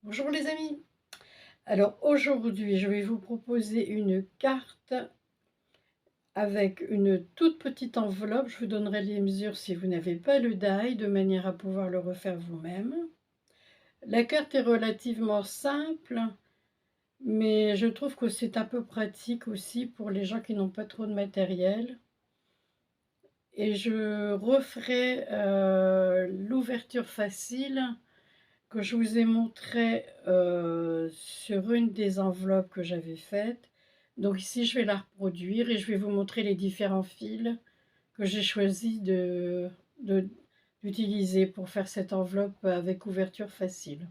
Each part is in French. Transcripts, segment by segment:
Bonjour les amis. Alors aujourd'hui, je vais vous proposer une carte avec une toute petite enveloppe. Je vous donnerai les mesures si vous n'avez pas le die, de manière à pouvoir le refaire vous-même. La carte est relativement simple, mais je trouve que c'est un peu pratique aussi pour les gens qui n'ont pas trop de matériel. Et je referai l'ouverture facile que je vous ai montré sur une des enveloppes que j'avais faites. Donc ici, je vais la reproduire et je vais vous montrer les différents fils que j'ai choisi d'utiliser pour faire cette enveloppe avec ouverture facile.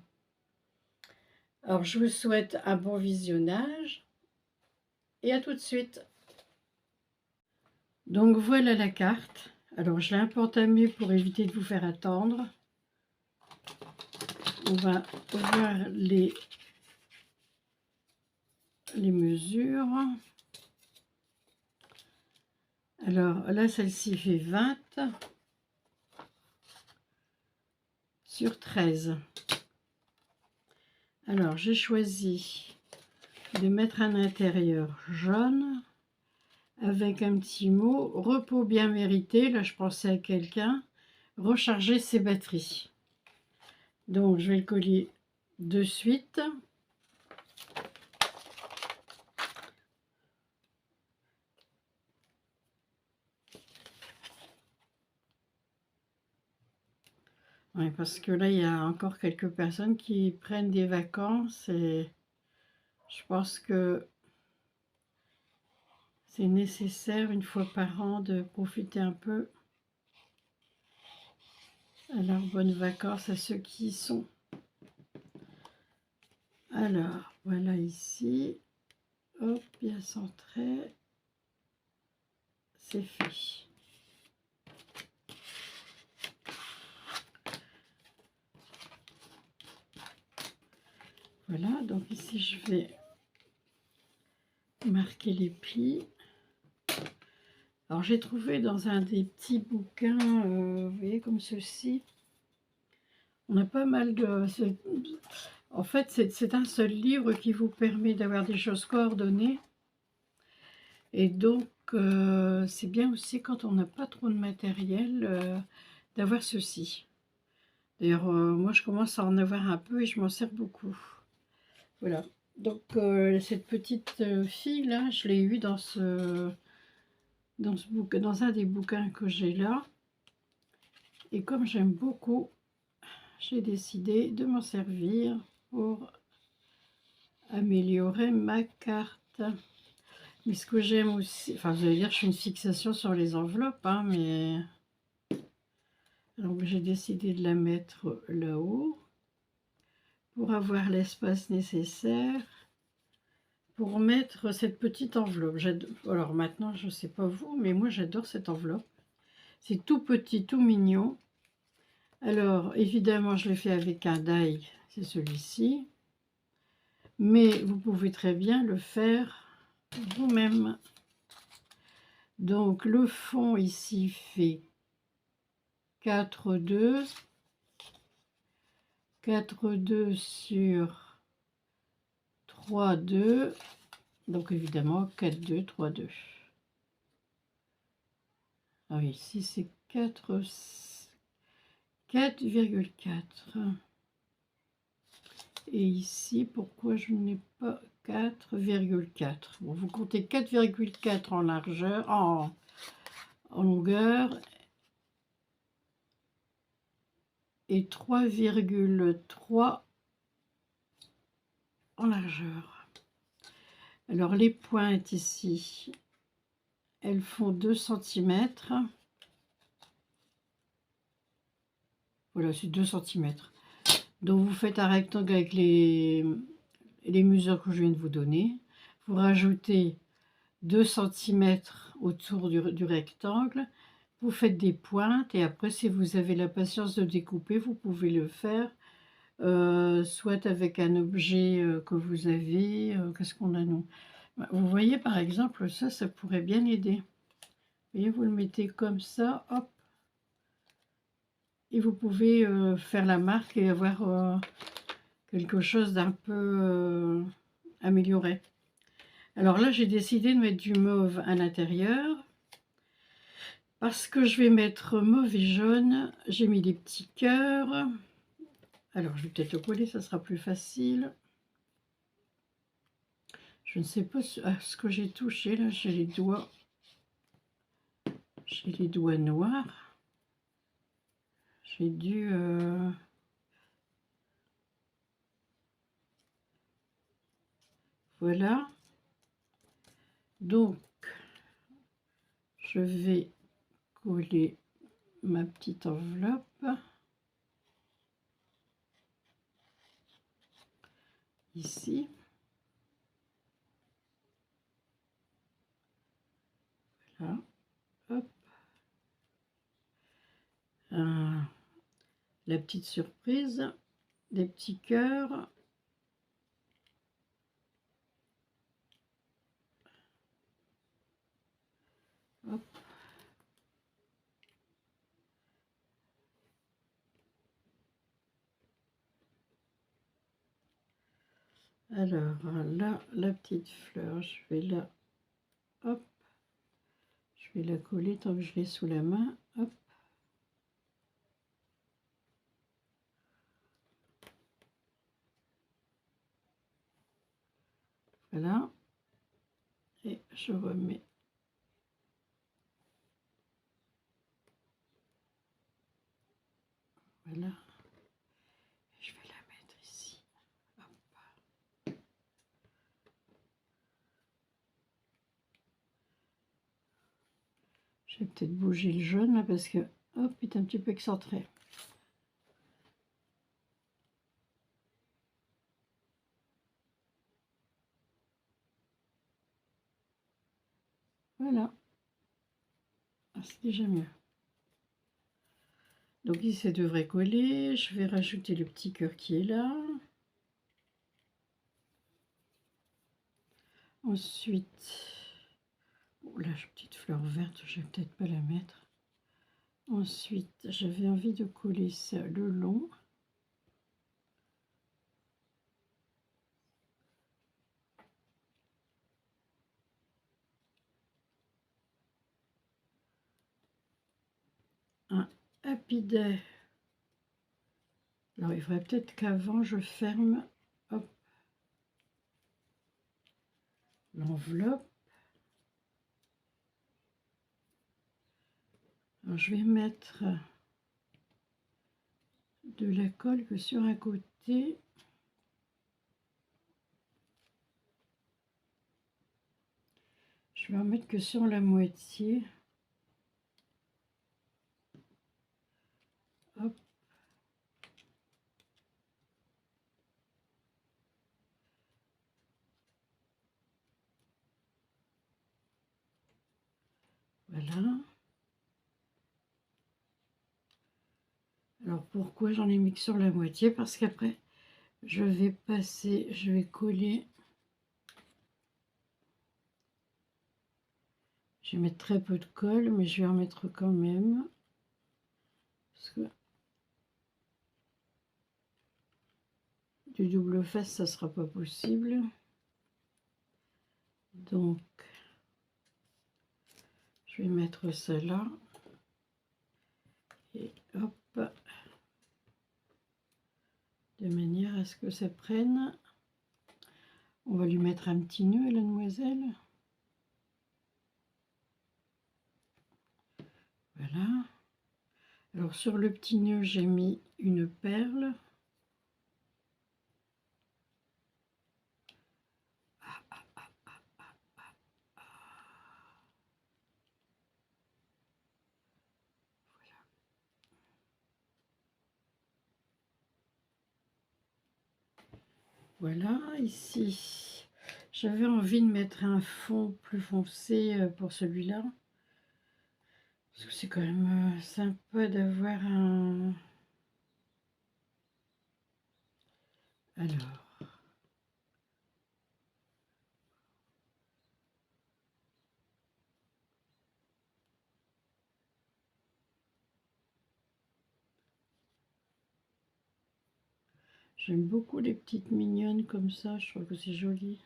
Alors, je vous souhaite un bon visionnage et à tout de suite. Donc voilà la carte. Alors, je l'ai un peu entamée pour éviter de vous faire attendre. On va voir les mesures. Alors là, celle-ci fait 20 sur 13. Alors, j'ai choisi de mettre un intérieur jaune avec un petit mot « Repos bien mérité ». Là, je pensais à quelqu'un. Recharger ses batteries. Donc, je vais le coller de suite. Oui, parce que là, il y a encore quelques personnes qui prennent des vacances et je pense que c'est nécessaire une fois par an de profiter un peu. Alors, bonnes vacances à ceux qui y sont. Alors, voilà ici. Hop, bien centré. C'est fait. Voilà, donc ici, je vais marquer les plis. Alors, j'ai trouvé dans un des petits bouquins, vous voyez, comme ceci. On a pas mal de... En fait, c'est un seul livre qui vous permet d'avoir des choses coordonnées. Et donc, c'est bien aussi quand on n'a pas trop de matériel d'avoir ceci. D'ailleurs, moi, je commence à en avoir un peu et je m'en sers beaucoup. Voilà. Donc, cette petite fille là, je l'ai eue dans dans un des bouquins que j'ai là. Et comme j'aime beaucoup, j'ai décidé de m'en servir pour améliorer ma carte. Mais ce que j'aime aussi, enfin, je veux dire, je suis une fixation sur les enveloppes, hein, mais donc j'ai décidé de la mettre là-haut pour avoir l'espace nécessaire pour mettre cette petite enveloppe. Alors maintenant, je ne sais pas vous, mais moi j'adore cette enveloppe. C'est tout petit, tout mignon. Alors évidemment, je l'ai fait avec un die, c'est celui-ci. Mais vous pouvez très bien le faire vous-même. Donc le fond ici fait 4,2. 4,2 sur 3,2. Donc évidemment 4,2, 3,2. Ah oui, ici c'est 4,4. Et ici, pourquoi je n'ai pas 4,4? Bon, vous comptez 4,4 en largeur, en longueur, et 3,3 en largeur. Alors les pointes ici, elles font 2 cm. Voilà, c'est 2 cm. Donc vous faites un rectangle avec les mesures que je viens de vous donner. Vous rajoutez 2 cm autour du rectangle. Vous faites des pointes et après, si vous avez la patience de découper, vous pouvez le faire soit avec un objet que vous avez. Qu'est-ce qu'on a nous? Vous voyez par exemple, ça pourrait bien aider. Vous voyez, vous le mettez comme ça, hop. Et vous pouvez faire la marque et avoir quelque chose d'un peu amélioré. Alors là, j'ai décidé de mettre du mauve à l'intérieur. Parce que je vais mettre mauve et jaune, j'ai mis des petits cœurs. Alors, je vais peut-être le coller, ça sera plus facile. Je ne sais pas ce que j'ai touché, là, j'ai les doigts. J'ai les doigts noirs. J'ai dû... Voilà. Donc, je vais coller ma petite enveloppe. Ici. Voilà. Hop. La petite surprise. Des petits cœurs. Hop. Alors là, la petite fleur, je vais la, hop, je vais la coller tant que je l'ai sous la main, hop. Voilà, et je remets. Voilà, je vais la mettre ici. Hop. Je vais peut-être bouger le jaune là parce que, hop, il est un petit peu excentré. Voilà, ah, c'est déjà mieux. Donc ici, ça devrait coller. Je vais rajouter le petit cœur qui est là. Ensuite, oh là, j'ai une petite fleur verte, je vais peut-être pas la mettre. Ensuite, j'avais envie de coller ça le long. Un happy day. Alors, il faudrait peut-être qu'avant, je ferme l'enveloppe. Alors, je vais mettre de la colle que sur un côté. Je vais en mettre que sur la moitié. Hop. Voilà. Alors, pourquoi j'en ai mis que sur la moitié? Parce qu'après, je vais passer, je vais coller. Je vais mettre très peu de colle, mais je vais en mettre quand même. Parce que du double face, ça sera pas possible. Donc, je vais mettre ça là. Et hop. De manière à ce que ça prenne. On va lui mettre un petit nœud à la demoiselle. Voilà. Alors sur le petit nœud, j'ai mis une perle. Voilà, ici, j'avais envie de mettre un fond plus foncé pour celui-là. Parce que c'est quand même sympa d'avoir un... Alors... J'aime beaucoup les petites mignonnes comme ça, je trouve que c'est joli.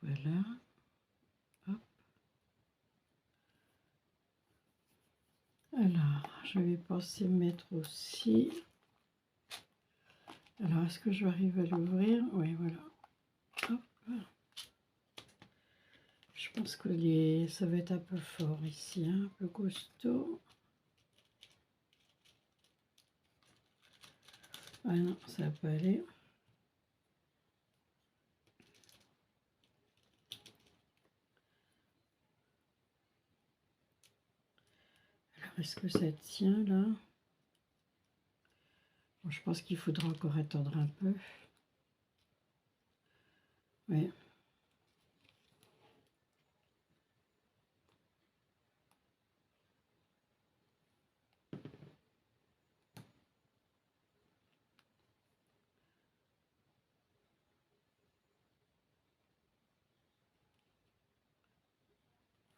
Voilà. Hop. Alors, je vais penser mettre aussi. Alors, est-ce que je vais arriver à l'ouvrir? Oui, voilà. Hop. Je pense que ça va être un peu fort ici, hein, un peu costaud. Ah non, ça va pas aller. Alors, est-ce que ça tient là? Bon, je pense qu'il faudra encore attendre un peu. Oui.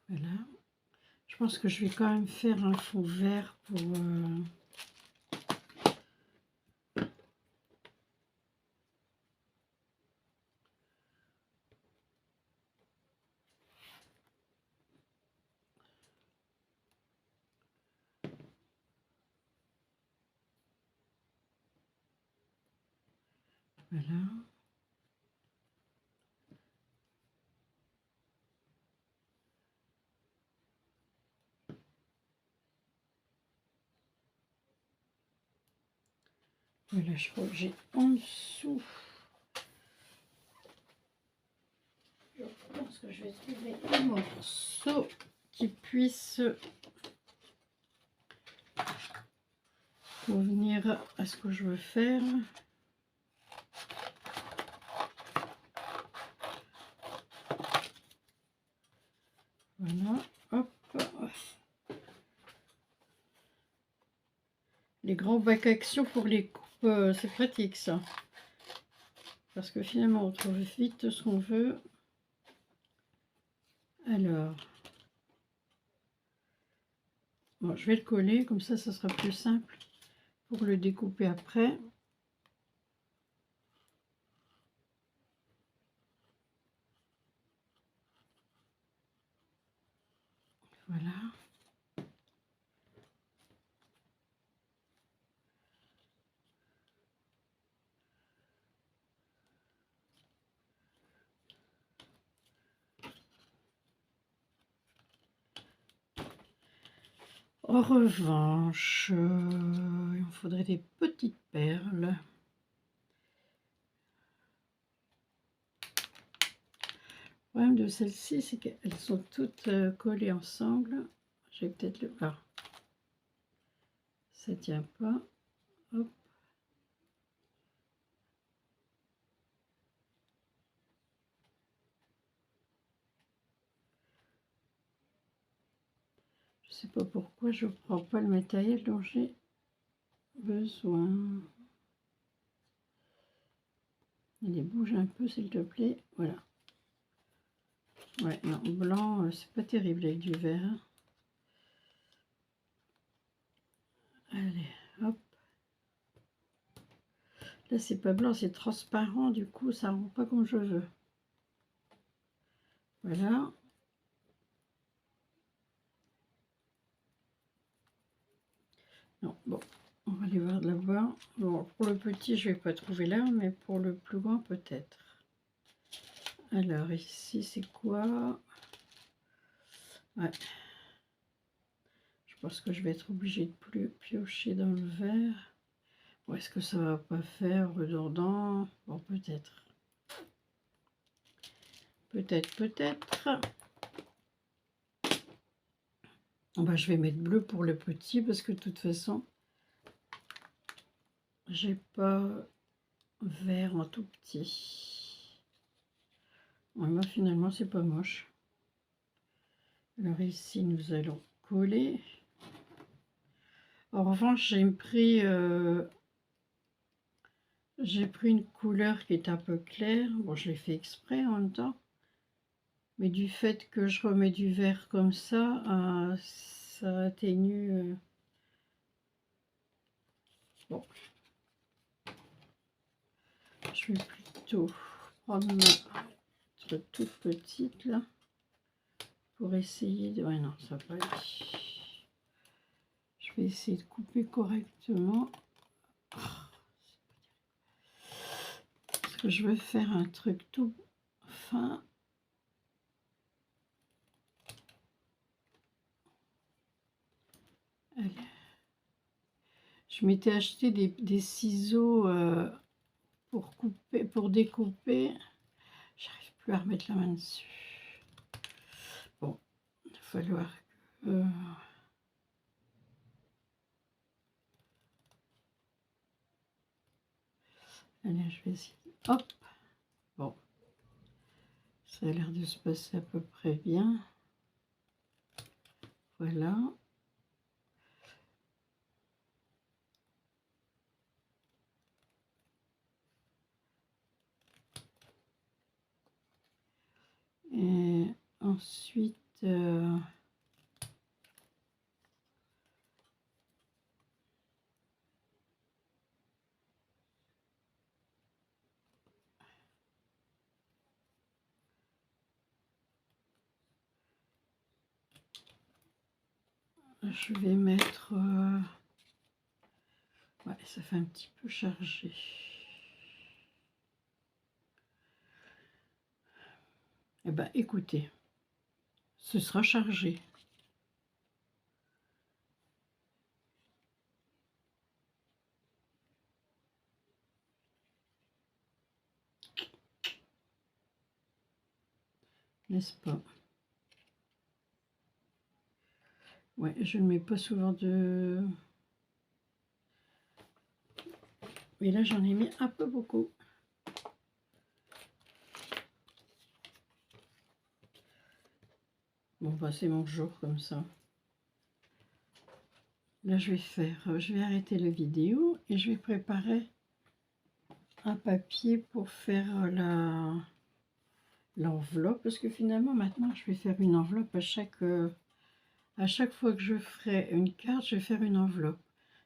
Voilà. Je pense que je vais quand même faire un fond vert pour... Voilà. Voilà, je crois que j'ai en dessous. Je pense que je vais trouver un morceau qui puisse convenir à ce que je veux faire. Voilà, hop. Les grands bacs à action pour les coupes, c'est pratique ça. Parce que finalement, on trouve vite ce qu'on veut. Alors, bon, je vais le coller, comme ça sera plus simple pour le découper après. Voilà. En revanche, il me faudrait des petites perles. Le problème de celles-ci, c'est qu'elles sont toutes collées ensemble. Je vais peut-être le... Ah, ça tient pas. Hop. Je sais pas pourquoi je prends pas le matériel dont j'ai besoin. Allez, bouge un peu s'il te plaît. Voilà. Ouais, non, blanc, c'est pas terrible avec du vert. Allez, hop. Là, c'est pas blanc, c'est transparent. Du coup, ça rend pas comme je veux. Voilà. Non, bon, on va aller voir de là-bas. Bon, pour le petit, je vais pas trouver là, mais pour le plus grand, peut-être. Alors, ici, c'est quoi? Ouais. Je pense que je vais être obligée de plus piocher dans le vert. Ou est-ce que ça va pas faire redondant? Bon, peut-être. Peut-être, peut-être. Bah, je vais mettre bleu pour le petit parce que de toute façon, j'ai pas vert en tout petit. Ouais, bah, finalement, c'est pas moche. Alors ici, nous allons coller. En revanche, j'ai pris une couleur qui est un peu claire. Bon, je l'ai fait exprès en même temps. Mais du fait que je remets du vert comme ça, ça atténue. Bon, je vais plutôt prendre ma toute petite là pour essayer de... Ouais, non, ça va pas aller. Je vais essayer de couper correctement. Parce que je veux faire un truc tout fin. Allez. Je m'étais acheté des ciseaux pour couper, pour découper. J'arrive plus à remettre la main dessus. Bon, il va falloir que... Allez, je vais essayer. Hop. Bon. Ça a l'air de se passer à peu près bien. Voilà. Et ensuite, je vais mettre... ouais, ça fait un petit peu chargé. Eh bien, écoutez, ce sera chargé. N'est-ce pas? Ouais, je ne mets pas souvent de... Mais là, j'en ai mis un peu beaucoup. Bon, bah, c'est mon jour comme ça. Là, je vais arrêter la vidéo et je vais préparer un papier pour faire l'enveloppe. Parce que finalement, maintenant, je vais faire une enveloppe à chaque fois que je ferai une carte, je vais faire une enveloppe.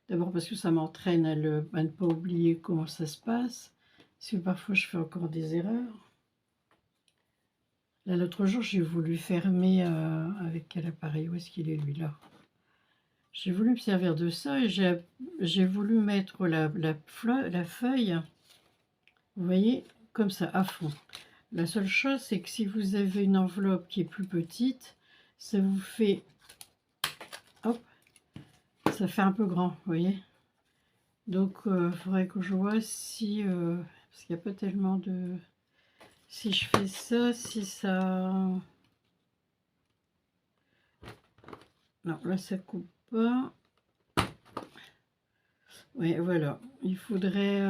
D'abord parce que ça m'entraîne à ne pas oublier comment ça se passe. Parce que parfois, je fais encore des erreurs. Là, l'autre jour, j'ai voulu fermer avec quel appareil? Où est-ce qu'il est, lui, là? J'ai voulu me servir de ça et j'ai voulu mettre la feuille, vous voyez, comme ça, à fond. La seule chose, c'est que si vous avez une enveloppe qui est plus petite, ça vous fait... Hop, ça fait un peu grand, vous voyez. Donc, il faudrait que je vois si... parce qu'il n'y a pas tellement de... Si je fais ça, si ça... Non, là, ça coupe pas. Oui, voilà. Il faudrait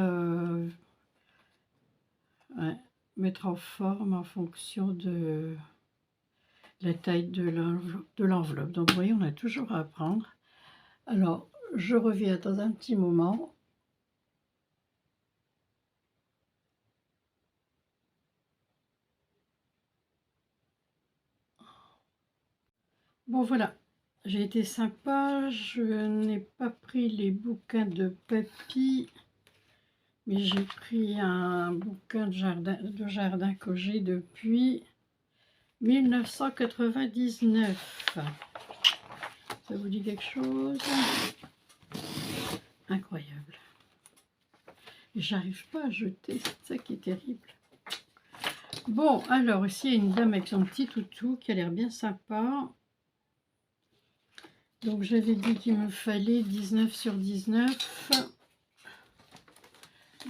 ouais, mettre en forme en fonction de la taille de l'enveloppe. Donc, vous voyez, on a toujours à apprendre. Alors, je reviens dans un petit moment. Bon, voilà. J'ai été sympa. Je n'ai pas pris les bouquins de papy, mais j'ai pris un bouquin de jardin que j'ai depuis 1999. Ça vous dit quelque chose? Incroyable. J'arrive pas à jeter, c'est ça qui est terrible. Bon, alors ici il y a une dame avec son petit toutou qui a l'air bien sympa. Donc j'avais dit qu'il me fallait 19 sur 19.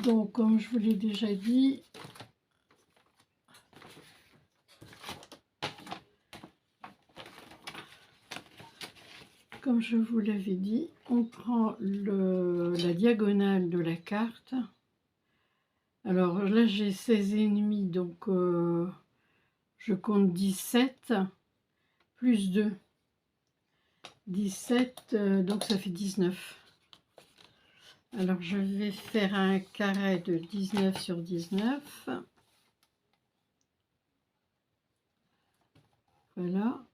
Donc comme je vous l'ai déjà dit, comme je vous l'avais dit, on prend la diagonale de la carte. Alors là j'ai 16 et demi, donc je compte 17 plus 2. 17, donc ça fait 19. Alors je vais faire un carré de 19 sur 19. Voilà.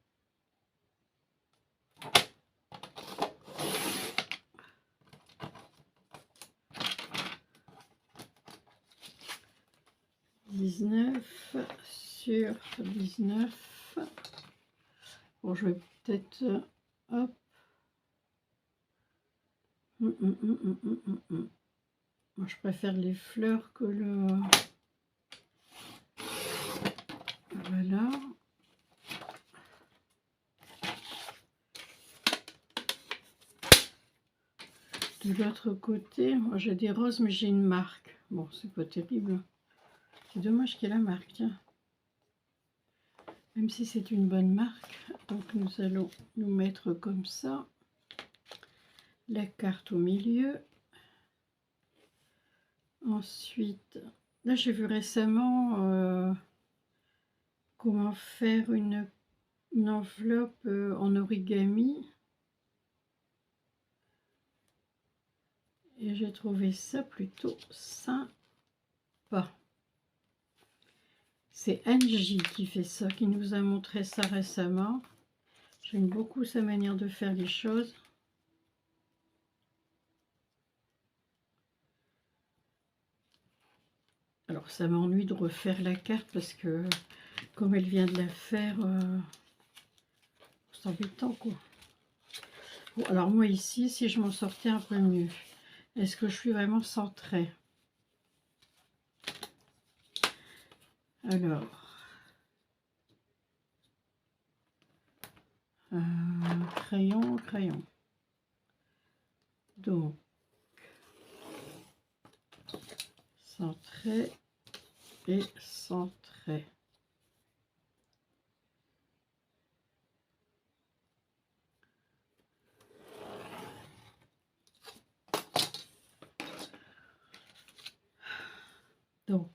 19 sur 19. Bon, je vais peut-être... hop. Moi, je préfère les fleurs que le... Voilà. De l'autre côté, moi j'ai des roses, mais j'ai une marque. Bon, c'est pas terrible. C'est dommage qu'il y ait la marque, tiens. Même si c'est une bonne marque. Donc nous allons nous mettre comme ça. La carte au milieu. Ensuite, là j'ai vu récemment comment faire une enveloppe en origami. Et j'ai trouvé ça plutôt sympa. C'est Angie qui fait ça, qui nous a montré ça récemment. J'aime beaucoup sa manière de faire les choses. Alors ça m'ennuie de refaire la carte parce que comme elle vient de la faire, c'est embêtant quoi. Bon, alors moi ici, si je m'en sortais un peu mieux, est-ce que je suis vraiment centrée? Alors, crayon. Donc, centré et centré. Donc,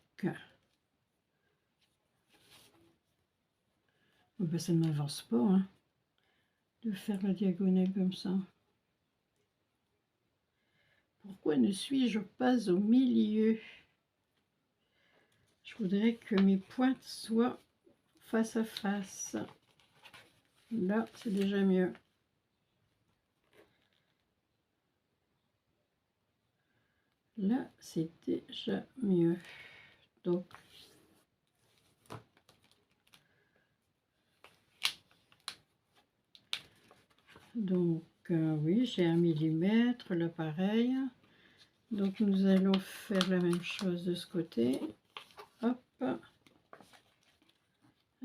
ben ça ne m'avance pas hein, de faire la diagonale comme ça. Pourquoi ne suis-je pas au milieu? Je voudrais que mes pointes soient face à face. Là, c'est déjà mieux. Là, c'est déjà mieux. Donc oui, j'ai 1 millimètre, là pareil. Donc nous allons faire la même chose de ce côté. Hop.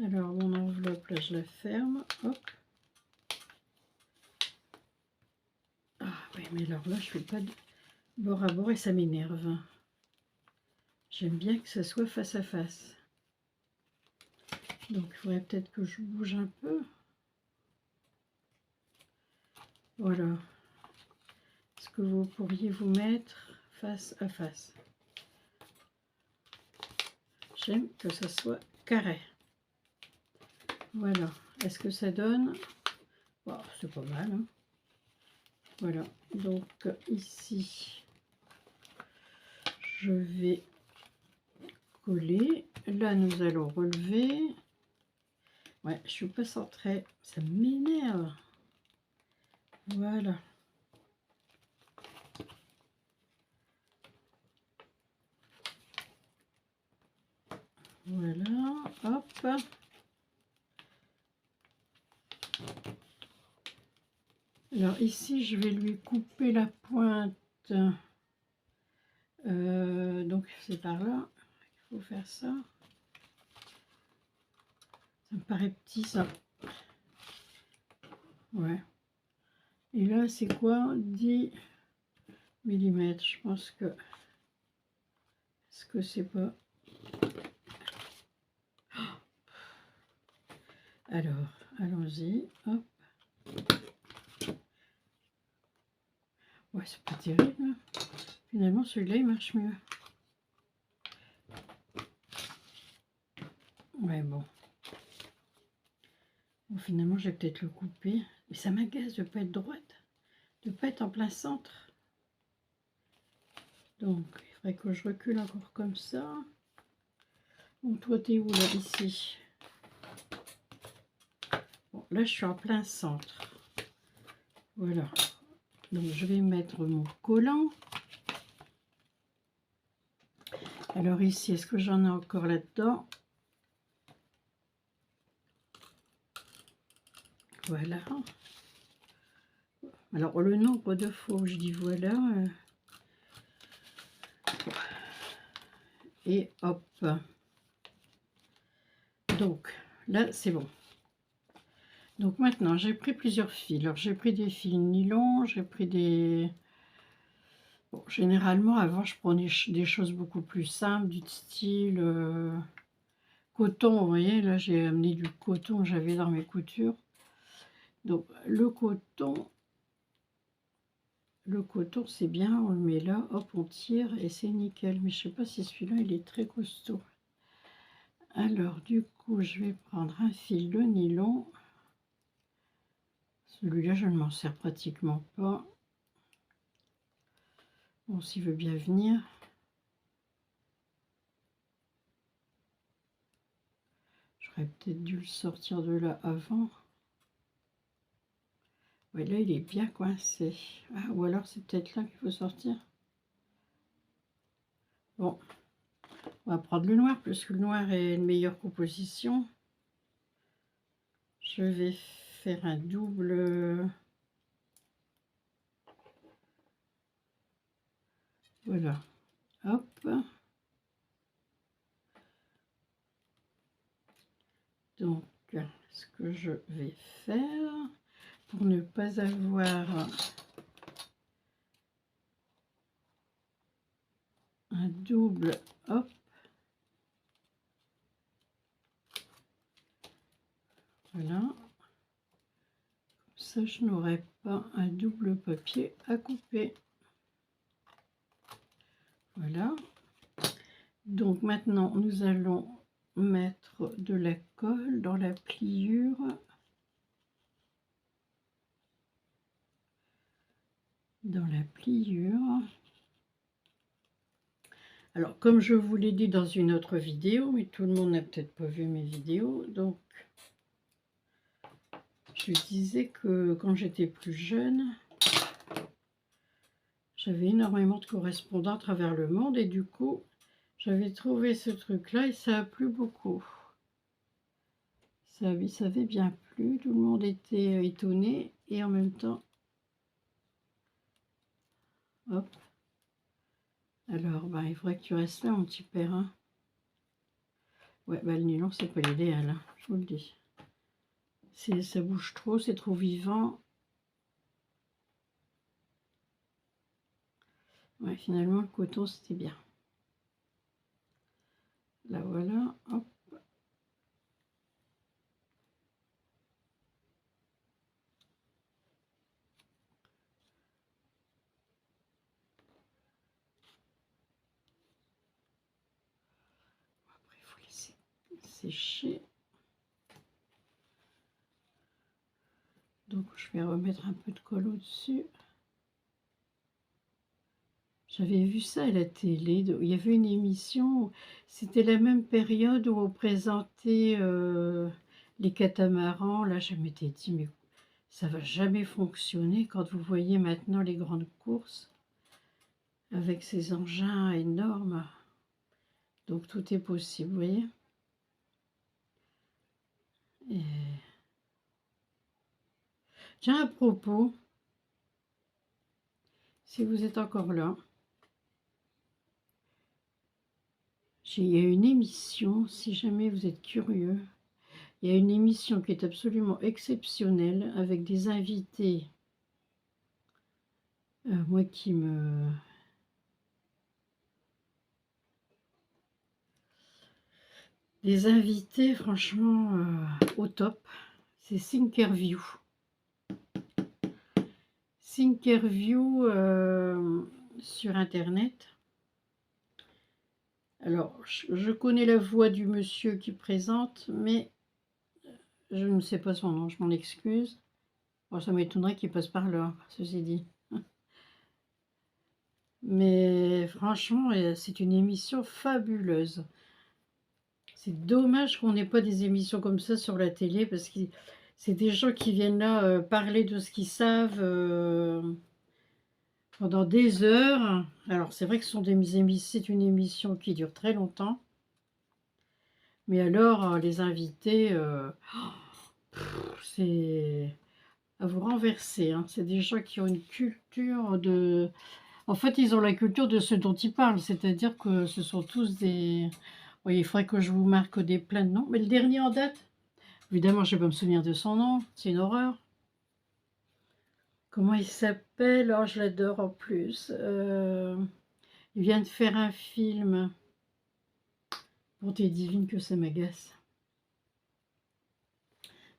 Alors mon enveloppe, là je la ferme. Hop. Ah oui, mais alors là je fais pas de bord à bord et ça m'énerve. J'aime bien que ça soit face à face. Donc il faudrait peut-être que je bouge un peu. Voilà. Est-ce que vous pourriez vous mettre face à face? J'aime que ça soit carré. Voilà. Est-ce que ça donne? Bon, c'est pas mal. Hein. Voilà. Donc ici, je vais coller. Là, nous allons relever. Ouais, je suis pas centrée. Ça m'énerve. Voilà. Voilà. Hop. Alors ici, je vais lui couper la pointe. Donc c'est par là qu'il faut faire ça. Ça me paraît petit ça. Ouais. Et là, c'est quoi? 10 millimètres. Je pense que... Est-ce que c'est pas... Alors, allons-y. Hop. Ouais, c'est pas terrible. Finalement, celui-là, il marche mieux. Ouais, bon. Bon, finalement, je vais peut-être le couper. Mais ça m'agace de ne pas être droite. De ne pas être en plein centre. Donc, il faudrait que je recule encore comme ça. Bon, toi, t'es où, là? Ici. Bon, là, je suis en plein centre. Voilà. Donc, je vais mettre mon collant. Alors ici, est-ce que j'en ai encore là-dedans? Voilà. Alors le nombre de fois où je dis voilà, et hop. Donc là, c'est bon. Donc maintenant, j'ai pris plusieurs fils. Alors j'ai pris des fils nylon, j'ai pris des... Bon, généralement, avant, je prenais des choses beaucoup plus simples, du style coton. Vous voyez, là, j'ai amené du coton que j'avais dans mes coutures. Donc le coton, c'est bien, on le met là, hop, on tire et c'est nickel. Mais je sais pas si celui-là, il est très costaud. Alors, du coup, je vais prendre un fil de nylon. Celui-là, je ne m'en sers pratiquement pas. Bon, s'il veut bien venir. J'aurais peut-être dû le sortir de là avant. Oui, là, il est bien coincé. Ah, ou alors, c'est peut-être là qu'il faut sortir. Bon, on va prendre le noir, puisque le noir est une meilleure composition. Je vais faire un double... Voilà. Hop. Donc, ce que je vais faire, pour ne pas avoir un double, hop, voilà, comme ça je n'aurai pas un double papier à couper. Voilà. Donc maintenant nous allons mettre de la colle dans la pliure. Alors comme je vous l'ai dit dans une autre vidéo, mais tout le monde n'a peut-être pas vu mes vidéos, donc je disais que quand j'étais plus jeune, j'avais énormément de correspondants à travers le monde et du coup, j'avais trouvé ce truc-là et ça a plu beaucoup. Ça avait bien plu, tout le monde était étonné et en même temps, hop. Alors, bah, il faudrait que tu restes là, mon petit père. Hein. Ouais, bah, le nylon, c'est pas l'idéal, hein, je vous le dis. Ça bouge trop, c'est trop vivant. Ouais, finalement, le coton, c'était bien. Là, voilà, hop. Après, il faut laisser sécher. Donc, je vais remettre un peu de colle au-dessus. J'avais vu ça à la télé, il y avait une émission, c'était la même période où on présentait les catamarans. Là, je m'étais dit, mais ça va jamais fonctionner quand vous voyez maintenant les grandes courses avec ces engins énormes. Donc tout est possible, vous voyez. Et... Tiens, à propos, si vous êtes encore là, il y a une émission, si jamais vous êtes curieux, il y a une émission qui est absolument exceptionnelle avec des invités, moi qui me... Des invités franchement au top, c'est Thinkerview. Thinkerview sur internet. Alors, je connais la voix du monsieur qui présente, mais je ne sais pas son nom, je m'en excuse. Bon, ça m'étonnerait qu'il passe par là, ceci dit. Mais franchement, c'est une émission fabuleuse. C'est dommage qu'on n'ait pas des émissions comme ça sur la télé, parce que c'est des gens qui viennent là parler de ce qu'ils savent. pendant des heures. Alors c'est vrai que ce sont c'est une émission qui dure très longtemps. Mais alors les invités, c'est à vous renverser, hein. C'est des gens qui ont une culture de... En fait, ils ont la culture de ce dont ils parlent, c'est-à-dire que ce sont tous des... Oui, il faudrait que je vous marque des plein de noms. Mais le dernier en date, évidemment, je ne vais pas me souvenir de son nom, c'est une horreur. Comment il s'appelle? Oh, je l'adore en plus. Il vient de faire un film. Bonté divine que ça m'agace.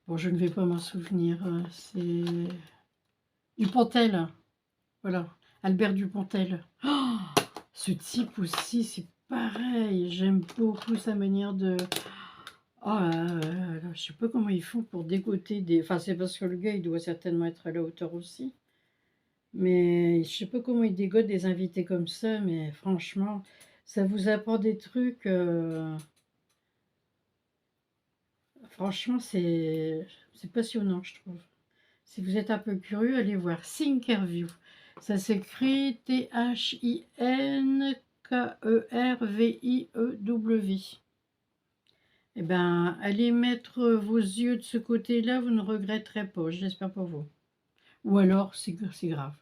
Bon, je ne vais pas m'en souvenir. C'est Dupontel. Voilà, Albert Dupontel. Oh, ce type aussi, c'est pareil. J'aime beaucoup sa manière de... Oh là là, je sais pas comment ils font pour dégoter des... Enfin, c'est parce que le gars, il doit certainement être à la hauteur aussi. Mais je sais pas comment il dégote des invités comme ça, mais franchement, ça vous apprend des trucs. Franchement, c'est passionnant, je trouve. Si vous êtes un peu curieux, allez voir Thinkerview. Ça s'écrit Thinkerview. Eh bien, allez mettre vos yeux de ce côté-là, vous ne regretterez pas, j'espère pour vous. Ou alors, c'est grave.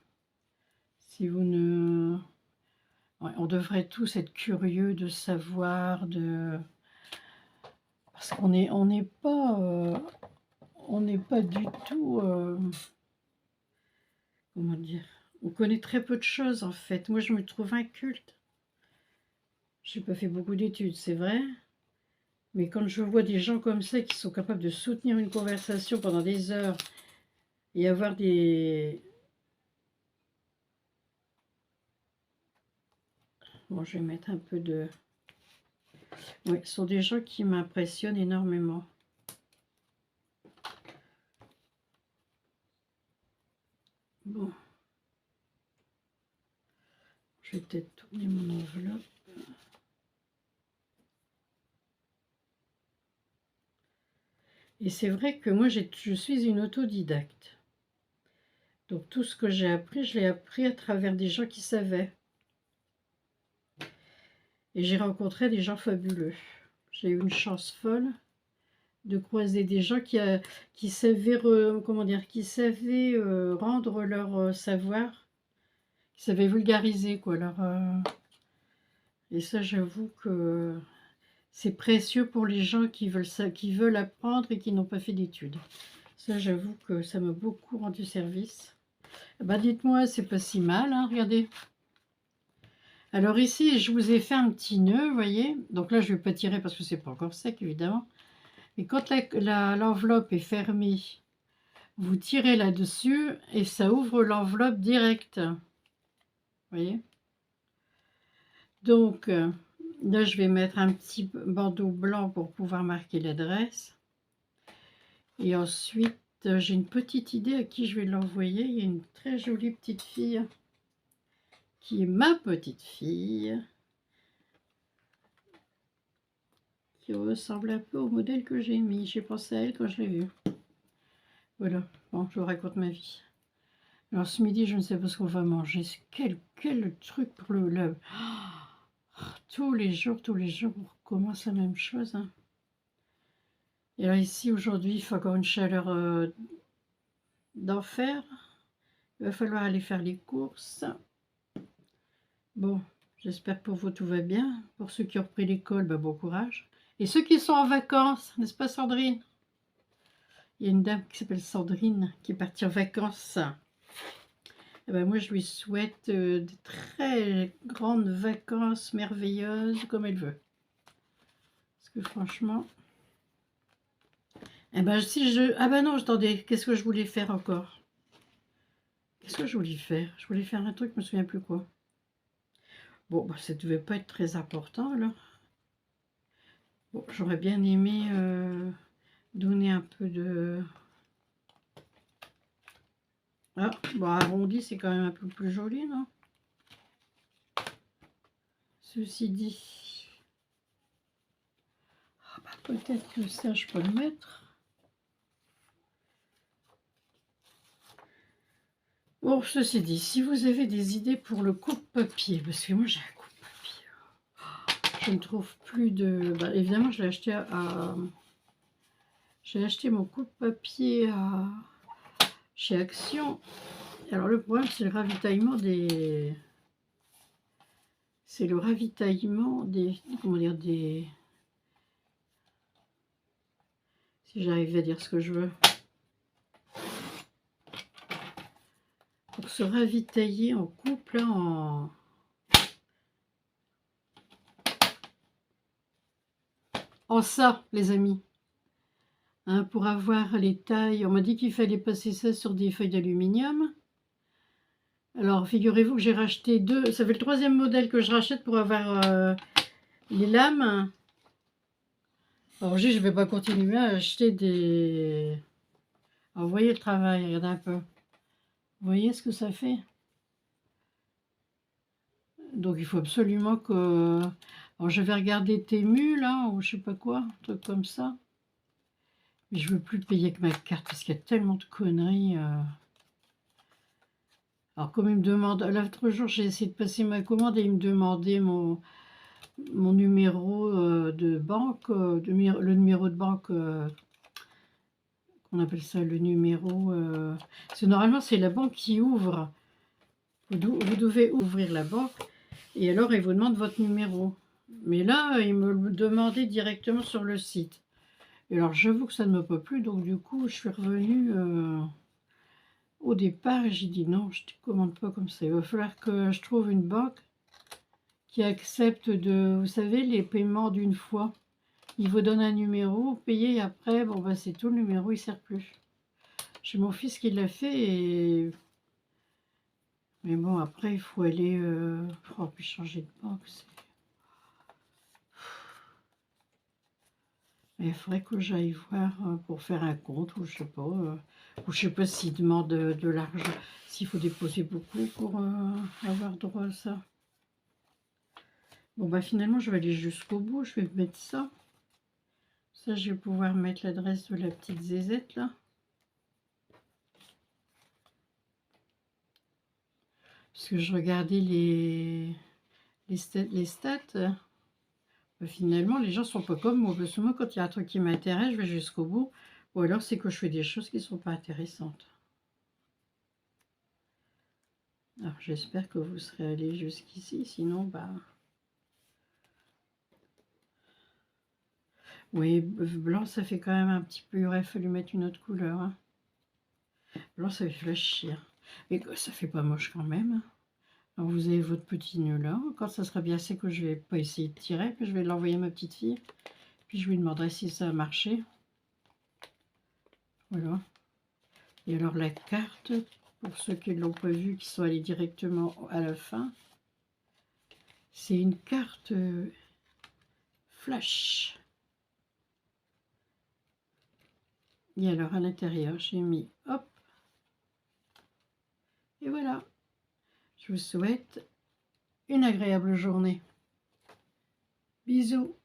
Si vous ne... Ouais, on devrait tous être curieux de savoir, de... Parce qu'on est, on n'est pas du tout... comment dire? On connaît très peu de choses, en fait. Moi, je me trouve inculte. Je n'ai pas fait beaucoup d'études, c'est vrai. Mais quand je vois des gens comme ça qui sont capables de soutenir une conversation pendant des heures et avoir des... Bon, je vais mettre un peu de... Oui, ce sont des gens qui m'impressionnent énormément. Bon. Je vais peut-être tourner mon enveloppe. Et c'est vrai que moi, je suis une autodidacte. Donc tout ce que j'ai appris, je l'ai appris à travers des gens qui savaient. Et j'ai rencontré des gens fabuleux. J'ai eu une chance folle de croiser des gens qui savaient, comment dire, qui savaient rendre leur savoir, qui savaient vulgariser, quoi. Et ça, j'avoue que c'est précieux pour les gens qui veulent apprendre et qui n'ont pas fait d'études. Ça, j'avoue que ça m'a beaucoup rendu service. Bah, dites-moi, c'est pas si mal, hein, regardez. Alors ici, je vous ai fait un petit nœud, vous voyez. Donc là, je ne vais pas tirer parce que c'est pas encore sec, évidemment. Et quand l'enveloppe est fermée, vous tirez là-dessus et ça ouvre l'enveloppe directe. Vous voyez. Donc là, je vais mettre un petit bandeau blanc pour pouvoir marquer l'adresse. Et ensuite, j'ai une petite idée à qui je vais l'envoyer. Il y a une très jolie petite fille qui est ma petite fille, qui ressemble un peu au modèle que j'ai mis. J'ai pensé à elle quand je l'ai vue. Voilà, bon, je vous raconte ma vie. Alors ce midi, je ne sais pas ce qu'on va manger. Quel truc pour le... tous les jours, on recommence la même chose. Hein. Et alors ici, aujourd'hui, il faut encore une chaleur d'enfer. Il va falloir aller faire les courses. Bon, j'espère que pour vous, tout va bien. Pour ceux qui ont repris l'école, bah, bon courage. Et ceux qui sont en vacances, n'est-ce pas Sandrine? Il y a une dame qui s'appelle Sandrine qui est partie en vacances. Et ben moi, je lui souhaite de très grandes vacances merveilleuses comme elle veut. Parce que franchement... Eh ben si je... Ah ben non, attendez, qu'est-ce que je voulais faire encore? Qu'est-ce que je voulais faire? Je voulais faire un truc, je me souviens plus quoi. Bon, bah, ça devait pas être très important alors. Bon, j'aurais bien aimé donner un peu de... Ah, bon, arrondi, c'est quand même un peu plus joli, non? Ceci dit... Ah, bah, peut-être que ça, je peux le mettre. Bon, ceci dit, si vous avez des idées pour le coupe-papier, parce que moi j'ai un coupe-papier, je ne trouve plus de... Bah, évidemment, je l'ai acheté j'ai acheté mon coupe-papier chez Action. Alors le problème, c'est le ravitaillement des... C'est le ravitaillement des... Comment dire, des... Si j'arrive à dire ce que je veux. Pour se ravitailler en couple, là, en ça, les amis. Hein, pour avoir les tailles, on m'a dit qu'il fallait passer ça sur des feuilles d'aluminium. Alors, figurez-vous que j'ai racheté deux. Ça fait le troisième modèle que je rachète pour avoir les lames. Alors, je ne vais pas continuer à acheter des... Alors, vous voyez le travail, regardez un peu. Vous voyez ce que ça fait? Donc, il faut absolument que... Alors, je vais regarder Temu, là, ou je sais pas quoi, un truc comme ça. Mais je veux plus payer avec ma carte, parce qu'il y a tellement de conneries. Alors, comme il me demande... L'autre jour, j'ai essayé de passer ma commande et il me demandait mon numéro de banque, le numéro de banque, on appelle ça le numéro... parce que normalement, c'est la banque qui ouvre. Vous devez ouvrir la banque et alors, il vous demande votre numéro. Mais là, il me le demandait directement sur le site. Et alors, j'avoue que ça ne m'a pas plu, donc du coup, je suis revenue au départ et j'ai dit non, je ne commande pas comme ça. Il va falloir que je trouve une banque qui accepte de, vous savez, les paiements d'une fois. Il vous donne un numéro, vous payez et après, bon bah c'est tout, le numéro il ne sert plus. J'ai mon fils qui l'a fait et... Mais bon, après il faut aller... Oh, puis changer de banque. Mais il faudrait que j'aille voir pour faire un compte ou je sais pas. Ou je sais pas s'il demande de l'argent, s'il faut déposer beaucoup pour avoir droit à ça. Bon bah finalement je vais aller jusqu'au bout, je vais mettre ça. Ça je vais pouvoir mettre l'adresse de la petite zézette là. Parce que je regardais les stats. Finalement, les gens sont pas comme moi. Parce que moi, quand il y a un truc qui m'intéresse, je vais jusqu'au bout. Ou alors, c'est que je fais des choses qui ne sont pas intéressantes. Alors, j'espère que vous serez allés jusqu'ici. Sinon, bah... Oui, blanc, ça fait quand même un petit peu... Il aurait fallu mettre une autre couleur. Hein. Blanc, ça fait flasher. Mais ça fait pas moche quand même. Alors, vous avez votre petit nœud là. Quand ça sera bien sec, je vais pas essayer de tirer. Puis je vais l'envoyer à ma petite fille. Puis je lui demanderai si ça a marché. Voilà. Et alors la carte, pour ceux qui ne l'ont pas vu, qui sont allés directement à la fin, c'est une carte flash. Et alors à l'intérieur, j'ai mis hop. Et voilà. Je vous souhaite une agréable journée. Bisous.